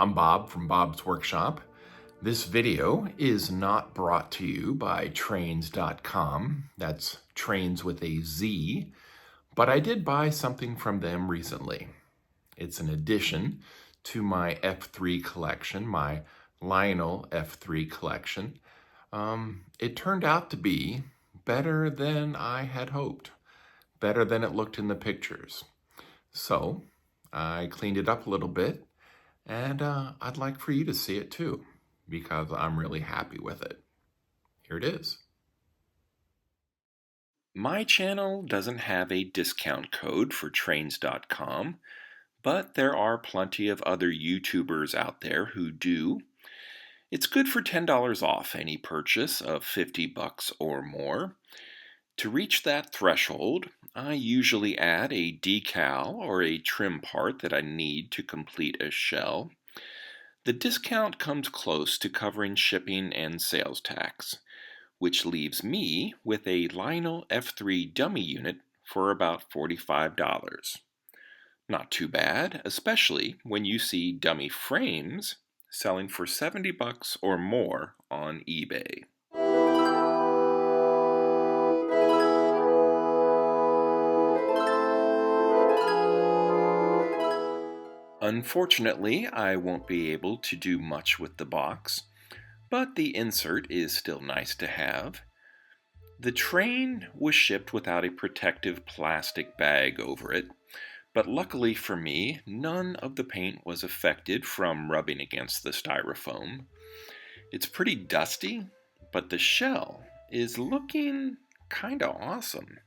I'm Bob from Bob's Workshop. This video is not brought to you by trains.com, that's trains with a Z, but I did buy something from them recently. It's an addition to my F-3 collection, my Lionel F-3 collection. It turned out to be better than I had hoped, better than it looked in the pictures. So I cleaned it up a little bit, and I'd like for you to see it too, because I'm really happy with it. Here it is. My channel doesn't have a discount code for trains.com, but there are plenty of other YouTubers out there who do. It's good for $10 off any purchase of $50 or more. To reach that threshold, I usually add a decal or a trim part that I need to complete a shell. The discount comes close to covering shipping and sales tax, which leaves me with a Lionel F-3 dummy unit for about $45. Not too bad, especially when you see dummy frames selling for $70 or more on eBay. Unfortunately, I won't be able to do much with the box, but the insert is still nice to have. The train was shipped without a protective plastic bag over it, but luckily for me, none of the paint was affected from rubbing against the styrofoam. It's pretty dusty, but the shell is looking kinda awesome.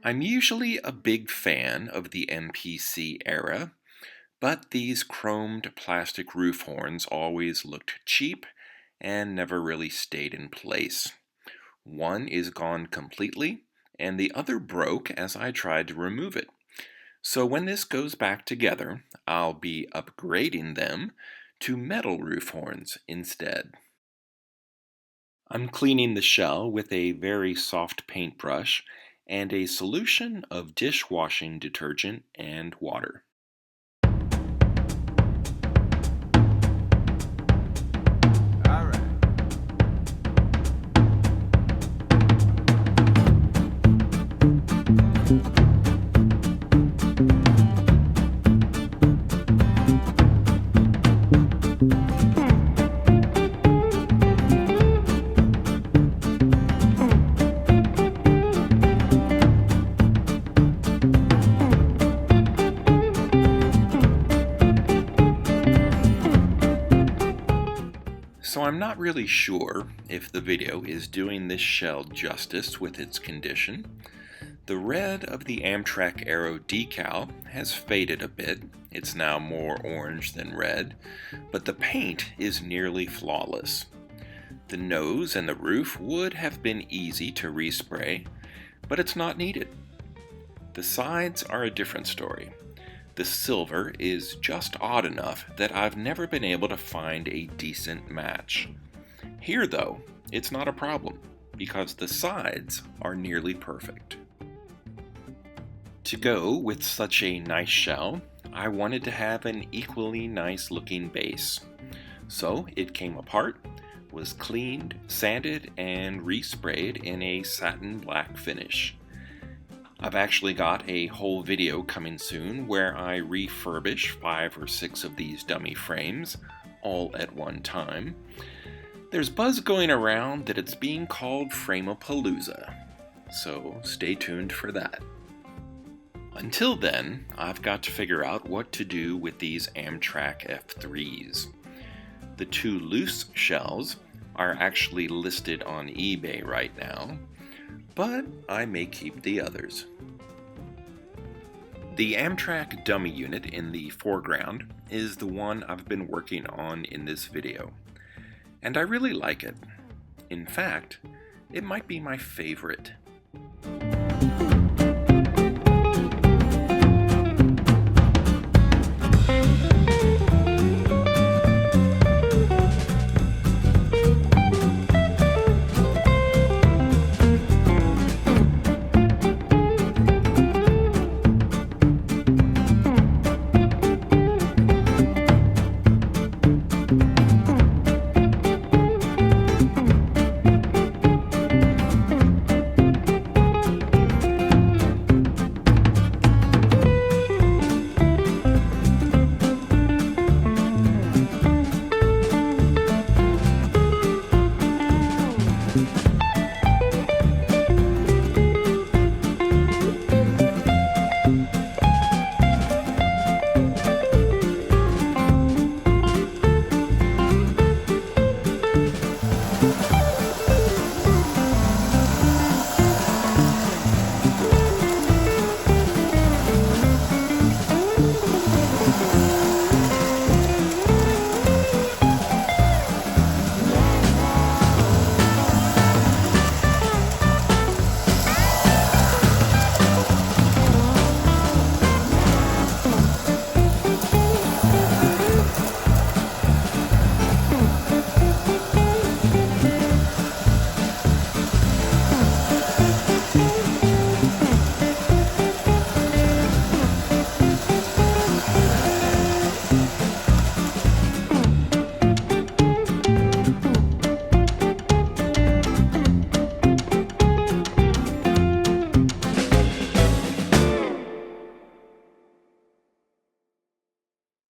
I'm usually a big fan of the MPC era, but these chromed plastic roof horns always looked cheap and never really stayed in place. One is gone completely, and the other broke as I tried to remove it. So when this goes back together, I'll be upgrading them to metal roof horns instead. I'm cleaning the shell with a very soft paintbrush and a solution of dishwashing detergent and water. So I'm not really sure if the video is doing this shell justice with its condition. The red of the Amtrak Arrow decal has faded a bit. It's now more orange than red, but the paint is nearly flawless. The nose and the roof would have been easy to respray, but it's not needed. The sides are a different story. The silver is just odd enough that I've never been able to find a decent match. Here, though, it's not a problem, because the sides are nearly perfect. To go with such a nice shell, I wanted to have an equally nice looking base. So it came apart, was cleaned, sanded, and resprayed in a satin black finish. I've actually got a whole video coming soon where I refurbish 5 or 6 of these dummy frames, all at one time. There's buzz going around that it's being called Frame-a-Palooza, so stay tuned for that. Until then, I've got to figure out what to do with these Amtrak F-3s. The 2 loose shells are actually listed on eBay right now, but I may keep the others. The Amtrak dummy unit in the foreground is the one I've been working on in this video, and I really like it. In fact, it might be my favorite.